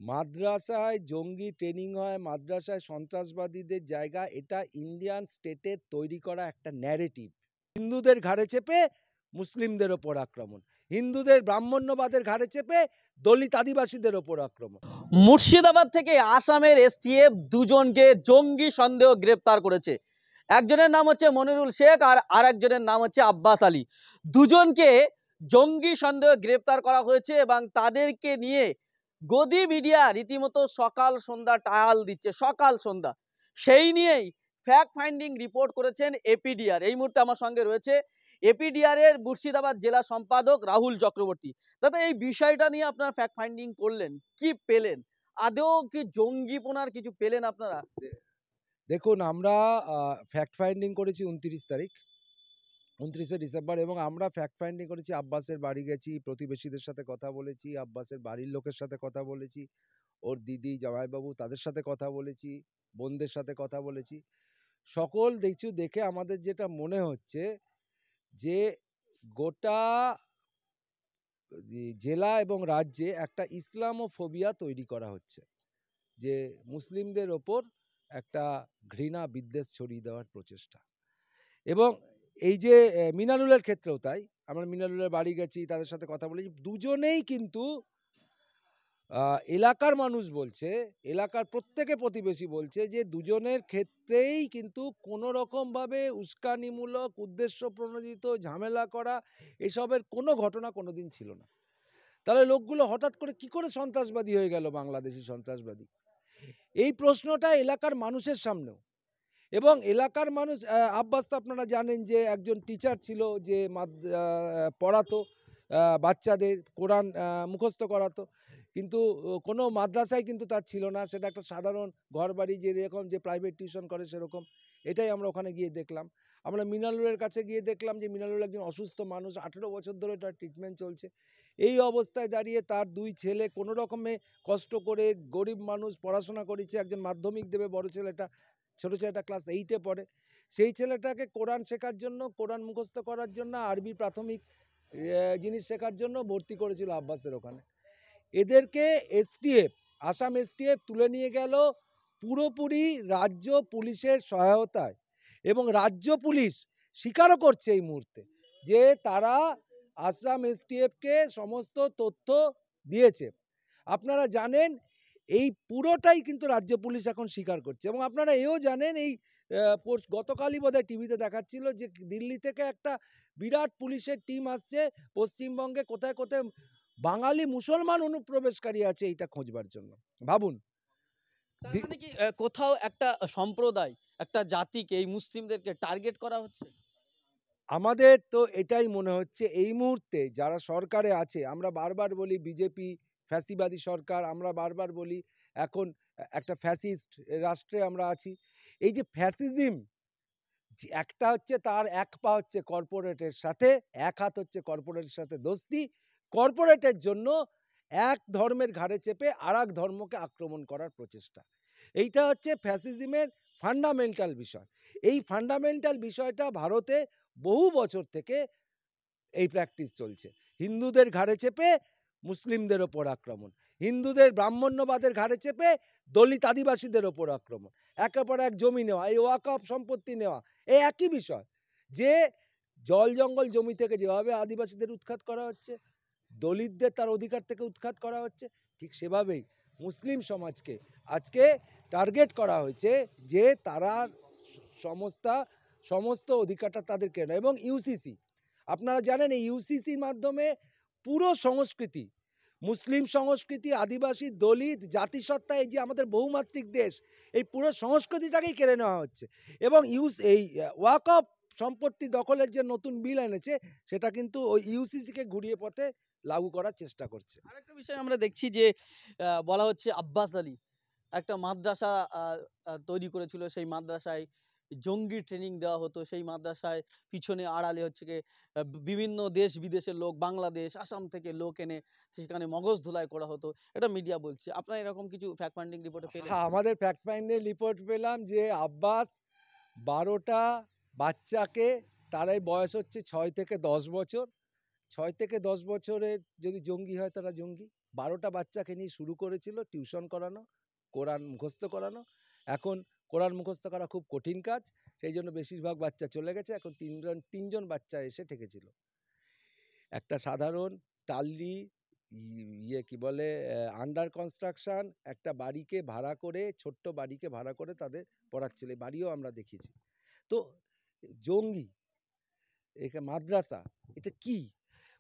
মাদ্রাসায় জঙ্গি ট্রেনিং হয়, মাদ্রাসায় সন্ত্রাসবাদীদের জায়গা, এটা ইন্ডিয়ান স্টেটের তৈরি করা একটা ন্যারেটিভ। হিন্দুদের ঘাড়ে চেপে মুসলিমদের ওপর আক্রমণ, হিন্দুদের ব্রাহ্মণ্যবাদের ঘাড়ে চেপে দলিত আদিবাসীদের ওপর আক্রমণ। মুর্শিদাবাদ থেকে আসামের এসটিএফ দুজনকে জঙ্গি সন্দেহ গ্রেপ্তার করেছে। একজনের নাম হচ্ছে মনিরুল শেখ আর আরেকজনের নাম হচ্ছে আব্বাস আলী। দুজনকে জঙ্গি সন্দেহ গ্রেপ্তার করা হয়েছে এবং তাদেরকে নিয়ে গদি মিডিয়া রীতিমতো সকাল সন্ধ্যা টায়াল দিচ্ছে, সকাল সন্ধ্যা। সেই নিয়েই ফ্যাক্ট ফাইন্ডিং রিপোর্ট করেছেন এপিডিআর। এই মুহূর্তে আমার সঙ্গে রয়েছে এপিডিআর এর মুর্শিদাবাদ জেলা সম্পাদক রাহুল চক্রবর্তী। দাদা, এই বিষয়টা নিয়ে আপনারা ফ্যাক্ট ফাইন্ডিং করলেন, কি পেলেন? আদৌ কি জঙ্গিপনার কিছু পেলেন আপনারা? দেখুন, আমরা ফ্যাক্ট ফাইন্ডিং করেছি 29 ডিসেম্বর, এবং আমরা ফ্যাক্ট ফাইন্ডিং করেছি, আব্বাসের বাড়ি গেছি, প্রতিবেশীদের সাথে কথা বলেছি, আব্বাসের বাড়ির লোকের সাথে কথা বলেছি, ওর দিদি জামাইবাবু তাদের সাথে কথা বলেছি, বোনদের সাথে কথা বলেছি। সকল কিছু দেখে আমাদের যেটা মনে হচ্ছে যে গোটা জেলা এবং রাজ্যে একটা ইসলামোফোবিয়া তৈরি করা হচ্ছে, যে মুসলিমদের ওপর একটা ঘৃণা বিদ্বেষ ছড়িয়ে দেওয়ার প্রচেষ্টা। এবং এই যে মিনারুলের ক্ষেত্রেও তাই, আমরা মিনারুলের বাড়ি গেছি, তাদের সাথে কথা বলেছি, দুজনেই কিন্তু এলাকার মানুষ বলছে, এলাকার প্রত্যেকে প্রতিবেশী বলছে যে দুজনের ক্ষেত্রেই কিন্তু কোনো রকমভাবে উস্কানিমূলক উদ্দেশ্য প্রণোদিত ঝামেলা করা এসবের কোনো ঘটনা কোনো দিন ছিল না। তাহলে লোকগুলো হঠাৎ করে কি করে সন্ত্রাসবাদী হয়ে গেল, বাংলাদেশি সন্ত্রাসবাদী? এই প্রশ্নটা এলাকার মানুষের সামনেও। এবং এলাকার মানুষ, আব্বাস তো আপনারা জানেন যে একজন টিচার ছিল, যে পড়াতো বাচ্চাদের, কোরআন মুখস্থ করাতো, কিন্তু কোনো মাদ্রাসায় কিন্তু তার ছিল না, সেটা একটা সাধারণ ঘরবাড়ি যেরকম যে প্রাইভেট টিউশন করে সেরকম। এটাই আমরা ওখানে গিয়ে দেখলাম। আমরা মিনারুলের কাছে গিয়ে দেখলাম যে মিনারুল একজন অসুস্থ মানুষ, 18 বছর ধরে তার ট্রিটমেন্ট চলছে। এই অবস্থায় দাঁড়িয়ে তার দুই ছেলে কোনো রকমে কষ্ট করে, গরিব মানুষ, পড়াশোনা করেছে, একজন মাধ্যমিক দেবে বড় ছেলেটা, ছোটো ছেলেটা ক্লাস 8-এ পড়ে, সেই ছেলেটাকে কোরআন শেখার জন্য, কোরআন মুখস্থ করার জন্য, আরবি প্রাথমিক জিনিস শেখার জন্য ভর্তি করেছিল আব্বাসের ওখানে। এদেরকে এসটিএফ, আসাম এসটিএফ তুলে নিয়ে গেল পুরোপুরি রাজ্য পুলিশের সহায়তায়, এবং রাজ্য পুলিশ স্বীকারও করছে এই মুহূর্তে যে তারা আসাম এসটিএফকে সমস্ত তথ্য দিয়েছে। আপনারা জানেন এই পুরোটাই কিন্তু রাজ্য পুলিশ এখন স্বীকার করছে। এবং আপনারা এও জানেন, এই গতকালই বোধহয় টিভিতে দেখাচ্ছিল যে দিল্লি থেকে একটা বিরাট পুলিশের টিম আসছে পশ্চিমবঙ্গে, কোথায় কোথায় বাঙালি মুসলমান অনুপ্রবেশকারী আছে এইটা খোঁজবার জন্য। ভাবুন, তার মানে কি কোথাও একটা সম্প্রদায়, একটা জাতিকে, এই মুসলিমদেরকে টার্গেট করা হচ্ছে? আমাদের তো এটাই মনে হচ্ছে এই মুহূর্তে যারা সরকারে আছে, আমরা বারবার বলি বিজেপি ফ্যাসিবাদী সরকার, আমরা বারবার বলি এখন একটা ফ্যাসিস্ট রাষ্ট্রে আমরা আছি। এই যে ফ্যাসিজম, একটা হচ্ছে তার এক পা হচ্ছে কর্পোরেটের সাথে, এক হাত হচ্ছে কর্পোরেটের সাথে দোস্তি, কর্পোরেটের জন্য এক ধর্মের ঘাড়ে চেপে আর এক ধর্মকে আক্রমণ করার প্রচেষ্টা। এইটা হচ্ছে ফ্যাসিজমের ফান্ডামেন্টাল বিষয়। এই ফান্ডামেন্টাল বিষয়টা ভারতে বহু বছর থেকে এই প্র্যাকটিস চলছে। হিন্দুদের ঘাড়ে চেপে মুসলিমদের ওপর আক্রমণ, হিন্দুদের ব্রাহ্মণ্যবাদের ঘাড়ে চেপে দলিত আদিবাসীদের ওপর আক্রমণ, একের পর এক জমি নেওয়া, এই ওয়াকফ সম্পত্তি নেওয়া, এই একই বিষয়। যে জল জঙ্গল জমি থেকে যেভাবে আদিবাসীদের উৎখাত করা হচ্ছে, দলিতদের তার অধিকার থেকে উৎখাত করা হচ্ছে, ঠিক সেভাবেই মুসলিম সমাজকে আজকে টার্গেট করা হয়েছে যে তারা সমস্ত অধিকারটা তাদের কেনা। এবং ইউসিসি, আপনারা জানেন এই ইউসিসির মাধ্যমে পুরো সংস্কৃতি, মুসলিম সংস্কৃতি, আদিবাসী, দলিত, জাতিসত্তা, এই যে আমাদের বহুমাত্রিক দেশ, এই পুরো সংস্কৃতিটাকেই কেড়ে নেওয়া হচ্ছে। এবং এই ওয়াকফ সম্পত্তি দখলের যে নতুন বিল এনেছে, সেটা কিন্তু ওই ইউসিসিকে ঘুরিয়ে পথে লাগু করার চেষ্টা করছে। আরেকটা বিষয় আমরা দেখছি যে বলা হচ্ছে আব্বাস আলী একটা মাদ্রাসা তৈরি করেছিল, সেই মাদ্রাসায় জঙ্গি ট্রেনিং দেওয়া হতো, সেই মাদ্রাসায় পিছনে আড়ালে হচ্ছে গিয়ে বিভিন্ন দেশ বিদেশের লোক, বাংলাদেশ, আসাম থেকে লোক এনে সেখানে মগজ ধুলাই করা হতো, এটা মিডিয়া বলছে। আপনারা এরকম কিছু ফ্যাক্ট ফাইন্ডিং রিপোর্টে পেলেন? হ্যাঁ, আমাদের ফ্যাক্ট ফাইন্ডিং রিপোর্ট পেলাম যে আব্বাস 12টা বাচ্চাকে, তার বয়স হচ্ছে 6 থেকে 10 বছর, 6 থেকে 10 বছরের যদি জঙ্গি হয় তারা জঙ্গি, 12টা বাচ্চাকে নিয়ে শুরু করেছিল টিউশন করানো, কোরআন মুখস্থ করানো। এখন কোরআন মুখস্থ করা খুব কঠিন কাজ, সেই জন্য বেশিরভাগ বাচ্চা চলে গেছে। এখন তিনজন বাচ্চা এসে ঠেকেছিল। একটা সাধারণ টালি কি বলে আন্ডার কনস্ট্রাকশন একটা বাড়িকে ভাড়া করে, ছোট্ট বাড়িকে ভাড়া করে তাদের পড়াচ্ছিল। এই বাড়িও আমরা দেখিয়েছি। তো জঙ্গি মাদ্রাসা এটা কি?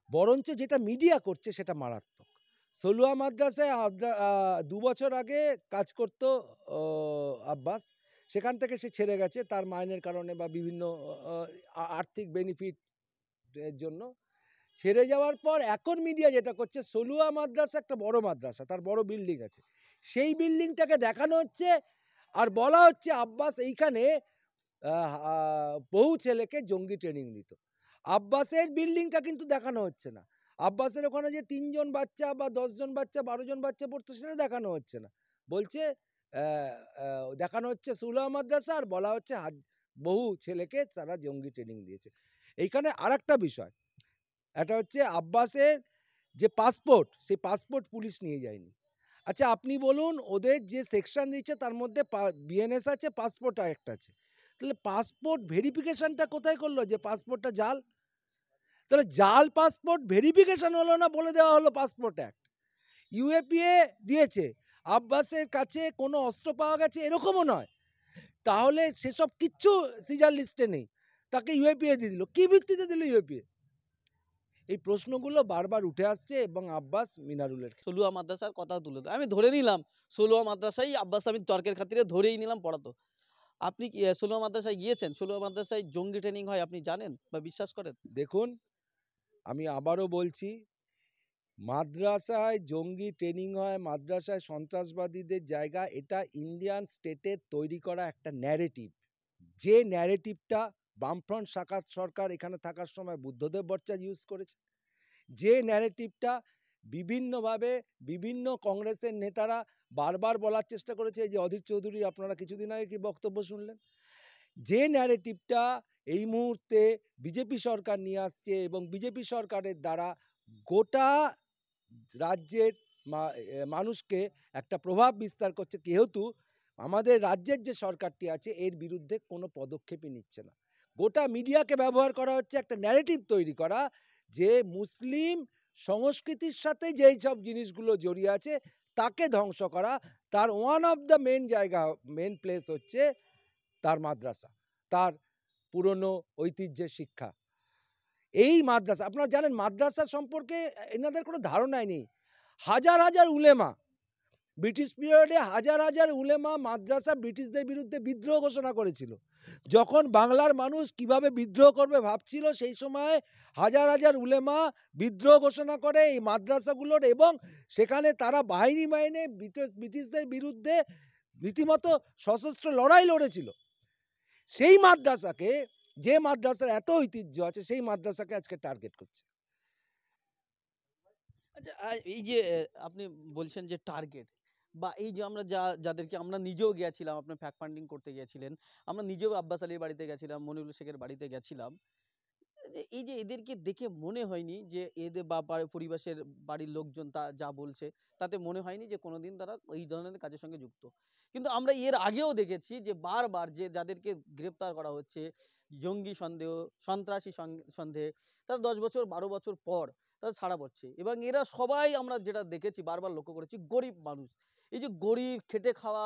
বরঞ্চ যেটা মিডিয়া করছে সেটা মারাত্মক। সলুয়া মাদ্রাসায় 2 বছর আগে কাজ করতো আব্বাস, সেখান থেকে সে ছেড়ে গেছে তার মাইনের কারণে বা বিভিন্ন আর্থিক বেনিফিট এর জন্য ছেড়ে যাওয়ার পর এখন মিডিয়া যেটা করছে, সলুয়া মাদ্রাসা একটা বড় মাদ্রাসা, তার বড় বিল্ডিং আছে, সেই বিল্ডিংটাকে দেখানো হচ্ছে আর বলা হচ্ছে আব্বাস এইখানে বহু ছেলেকে জঙ্গি ট্রেনিং দিত। আব্বাসের বিল্ডিংটা কিন্তু দেখানো হচ্ছে না। আব্বাসের ওখানে যে 3জন বাচ্চা বা 10জন বাচ্চা 12জন বাচ্চা পড়তো সেটা দেখানো হচ্ছে না। বলছে দেখানো হচ্ছে সুলা মাদ্রাসা আর বলা হচ্ছে বহু ছেলেকে তারা জঙ্গি ট্রেনিং দিয়েছে। এইখানে আর একটা বিষয়, এটা হচ্ছে আব্বাসের যে পাসপোর্ট, সেই পাসপোর্ট পুলিশ নিয়ে যায়নি। আচ্ছা আপনি বলুন, ওদের যে সেকশন দিচ্ছে তার মধ্যে বিএনএস আছে, পাসপোর্ট একটা আছে, তাহলে পাসপোর্ট ভেরিফিকেশনটা কোথায় করলো যে পাসপোর্টটা জাল? তাহলে জাল পাসপোর্ট ভেরিফিকেশন হলো না, বলে দেওয়া হলো পাসপোর্ট অ্যাক্ট। ইউএপিএ দিয়েছে, আব্বাসের কাছে কোনো অস্ত্র পাওয়া গেছে এরকমও নয়, তাহলে সেসব কিচ্ছু সিজার লিস্টে নেই, তাকে ইউএপিএ দিয়ে দিল। কি ভিত্তিতে দিল ইউএপিএ? এই প্রশ্নগুলো বারবার উঠে আসছে এবং আব্বাস মিনারুলের সলুয়া মাদ্রাসার কথা তুলে আমি ধরে নিলাম সলুয়া মাদ্রাসায় আব্বাস, আমি তর্কের খাতিরে ধরেই নিলাম পড়াতো। আপনি কি সলুয়া মাদ্রাসায় গিয়েছেন? সলুয়া মাদ্রাসায় জঙ্গি ট্রেনিং হয় আপনি জানেন বা বিশ্বাস করেন? দেখুন, আমি আবারও বলছি, মাদ্রাসায় জঙ্গি ট্রেনিং হয়, মাদ্রাসায় সন্ত্রাসবাদীদের জায়গা, এটা ইন্ডিয়ান স্টেটের তৈরি করা একটা ন্যারেটিভ। যে ন্যারেটিভটা বামফ্রন্ট শাখার সরকার এখানে থাকার সময় বুদ্ধদেব ভট্টাচার্য ইউজ করেছে, যে ন্যারেটিভটা বিভিন্নভাবে বিভিন্ন কংগ্রেসের নেতারা বারবার বলার চেষ্টা করেছে, যে অধীর চৌধুরীর আপনারা কিছুদিন আগে কি বক্তব্য শুনলেন, যে ন্যারেটিভটা এই মুহূর্তে বিজেপি সরকার নিয়ে আসছে এবং বিজেপি সরকারের দ্বারা গোটা রাজ্যের মানুষকে একটা প্রভাব বিস্তার করছে, যেহেতু আমাদের রাজ্যের যে সরকারটি আছে এর বিরুদ্ধে কোনো পদক্ষেপই নিচ্ছে না। গোটা মিডিয়াকে ব্যবহার করা হচ্ছে একটা ন্যারেটিভ তৈরি করা, যে মুসলিম সংস্কৃতির সাথে যেই সব জিনিসগুলো জড়িয়ে আছে তাকে ধ্বংস করা। তার one of the main place হচ্ছে তার মাদ্রাসা, তার পুরনো ঐতিহ্যের শিক্ষা। এই মাদ্রাসা, আপনারা জানেন মাদ্রাসা সম্পর্কে এনাদের কোনো ধারণাই নেই। হাজার হাজার উলেমা, ব্রিটিশ পিরিয়ডে হাজার হাজার উলেমা মাদ্রাসা ব্রিটিশদের বিরুদ্ধে বিদ্রোহ ঘোষণা করেছিল। যখন বাংলার মানুষ কিভাবে বিদ্রোহ করবে ভাবছিল, সেই সময় হাজার হাজার উলেমা বিদ্রোহ ঘোষণা করে এই মাদ্রাসাগুলোর, এবং সেখানে তারা বাহিনী ব্রিটিশদের বিরুদ্ধে রীতিমতো সশস্ত্র লড়াই লড়েছিল। সেই মাদ্রাসাকে, যে মাদ্রাসার এত ঐতিহ্য আছে, সেই মাদ্রাসাকে আজকে টার্গেট করছে। আচ্ছা, এই যে আপনি বলছেন যে টার্গেট, বা এই যে আমরা যাদেরকে আমরা নিজেও গিয়েছিলাম, আপনি ফ্যাক্ট ফান্ডিং করতে গিয়েছিলেন, আমরা নিজেও আব্বাস আলীর বাড়িতে গেছিলাম, মনিরুল শেখের বাড়িতে গেছিলাম, যে এই যে এদেরকে দেখে মনে হয়নি যে এদের বা পরিবেশের বাড়ির লোকজন তা যা বলছে তাতে মনে হয়নি যে কোনোদিন তারা এই ধরনের কাজের সঙ্গে যুক্ত। কিন্তু আমরা এর আগেও দেখেছি যে বারবার যে যাদেরকে গ্রেপ্তার করা হচ্ছে জঙ্গি সন্দেহ, সন্ত্রাসী সন্দেহে, তারা 10 বছর 12 বছর পর তারা ছাড়া পড়ছে, এবং এরা সবাই আমরা যেটা দেখেছি বারবার লক্ষ্য করেছি গরিব মানুষ। এই যে গরিব খেটে খাওয়া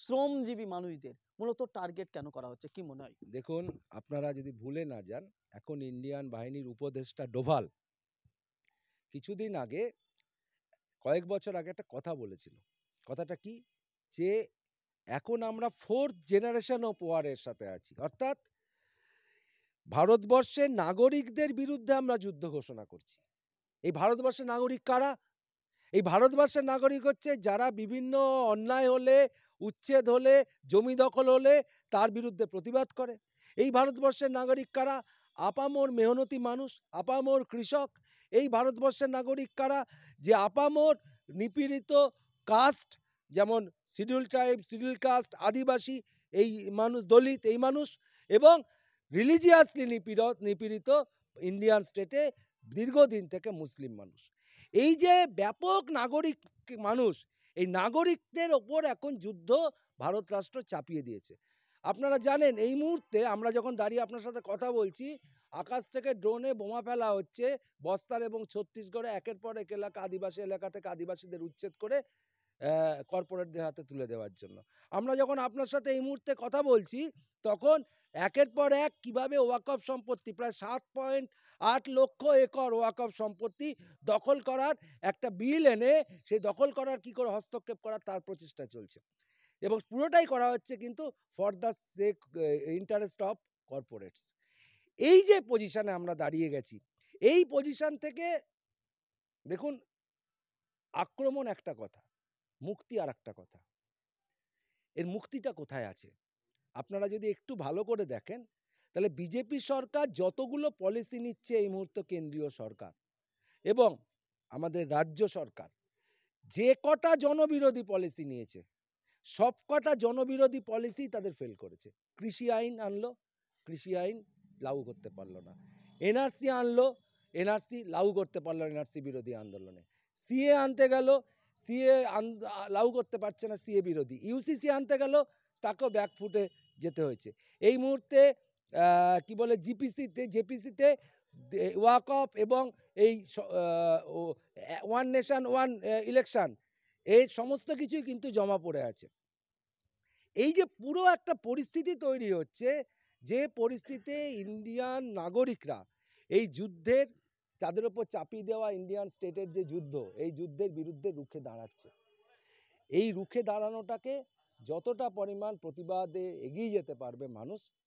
শ্রমজীবী মানুষদের মূলত টার্গেট কেন করা হচ্ছে কি মনে হয়? দেখুন, আপনারা যদি ভুলে না যান, এখন ইন্ডিয়ান বাহিনীর উপদেষ্টা ডোভাল কিছুদিন আগে, কয়েক বছর আগে একটা কথা বলেছিল। কথাটা কি? যে এখন আমরা 4th জেনারেশন অফ ওয়ারের সাথে আছি, অর্থাৎ ভারতবর্ষের নাগরিকদের বিরুদ্ধে আমরা যুদ্ধ ঘোষণা করছি। এই ভারতবর্ষের নাগরিক কারা? এই ভারতবর্ষের নাগরিক হচ্ছে যারা বিভিন্ন অন্যায় হলে, উচ্ছেদ হলে, জমি দখল হলে তার বিরুদ্ধে প্রতিবাদ করে। এই ভারতবর্ষের নাগরিক কারা? আপামর মেহনতি মানুষ, আপামর কৃষক। এই ভারতবর্ষের নাগরিক কারা? যে আপামর নিপীড়িত কাস্ট, যেমন শিডিউল ট্রাইব, শিডিউল কাস্ট, আদিবাসী, এই মানুষ, দলিত, এই মানুষ, এবং রিলিজিয়াসলি নিপীড়িত ইন্ডিয়ান স্টেটে দীর্ঘদিন থেকে মুসলিম মানুষ। এই যে ব্যাপক নাগরিক মানুষ, এই নাগরিকদের ওপর এখন যুদ্ধ ভারত রাষ্ট্র চাপিয়ে দিয়েছে। আপনারা জানেন এই মুহূর্তে আমরা যখন দাঁড়িয়ে আপনার সাথে কথা বলছি, আকাশ থেকে ড্রোনে বোমা ফেলা হচ্ছে বস্তার এবং ছত্তিশগড়ে একের পর এক এলাকা, আদিবাসী এলাকা থেকে আদিবাসীদের উচ্ছেদ করে কর্পোরেটদের হাতে তুলে দেওয়ার জন্য। আমরা যখন আপনার সাথে এই মুহূর্তে কথা বলছি, তখন একের পর এক কীভাবে ওয়াকফ সম্পত্তি প্রায় 7.8 লক্ষ একর ওয়াকফ সম্পত্তি দখল করার একটা বিল এনে সেই দখল করার কী করে হস্তক্ষেপ করার তার প্রচেষ্টা চলছে, এবং পুরোটাই করা হচ্ছে কিন্তু for the sake interest of corporates. এই যে পজিশনে আমরা দাঁড়িয়ে গেছি, এই পজিশন থেকে দেখুন, আক্রমণ একটা কথা, মুক্তি আর একটা কথা। এর মুক্তিটা কোথায় আছে? আপনারা যদি একটু ভালো করে দেখেন, তাহলে বিজেপি সরকার যতগুলো পলিসি নিচ্ছে এই মুহূর্তে কেন্দ্রীয় সরকার এবং আমাদের রাজ্য সরকার যে কটা জনবিরোধী পলিসি নিয়েছে, সব কটা জনবিরোধী পলিসি তাদের ফেল করেছে। কৃষি আইন আনলো, কৃষি আইন লাগু করতে পারলো না। এনআরসি আনলো, এনআরসি লাগু করতে পারলো না এনআরসি বিরোধী আন্দোলনে। সিএ আনতে গেল, সিএ লাগু করতে পারছে না সিএ বিরোধী। ইউসিসি আনতে গেল, তাকেও ব্যাকফুটে যেতে হয়েছে। এই মুহূর্তে কি বলে জেপিসিতে ওয়াকফ এবং এই ওয়ান নেশন ওয়ান ইলেকশন, এই সমস্ত কিছুই কিন্তু জমা পড়ে আছে। এই যে পুরো একটা পরিস্থিতি তৈরি হচ্ছে, যে পরিস্থিতিতে ইন্ডিয়ান নাগরিকরা এই যুদ্ধের, তাদের ওপর চাপিয়ে দেওয়া ইন্ডিয়ান স্টেটের যে যুদ্ধ, এই যুদ্ধের বিরুদ্ধে রুখে দাঁড়াচ্ছে। এই রুখে দাঁড়ানোটাকে যতটা পরিমাণ প্রতিবাদে এগিয়ে যেতে পারবে মানুষ,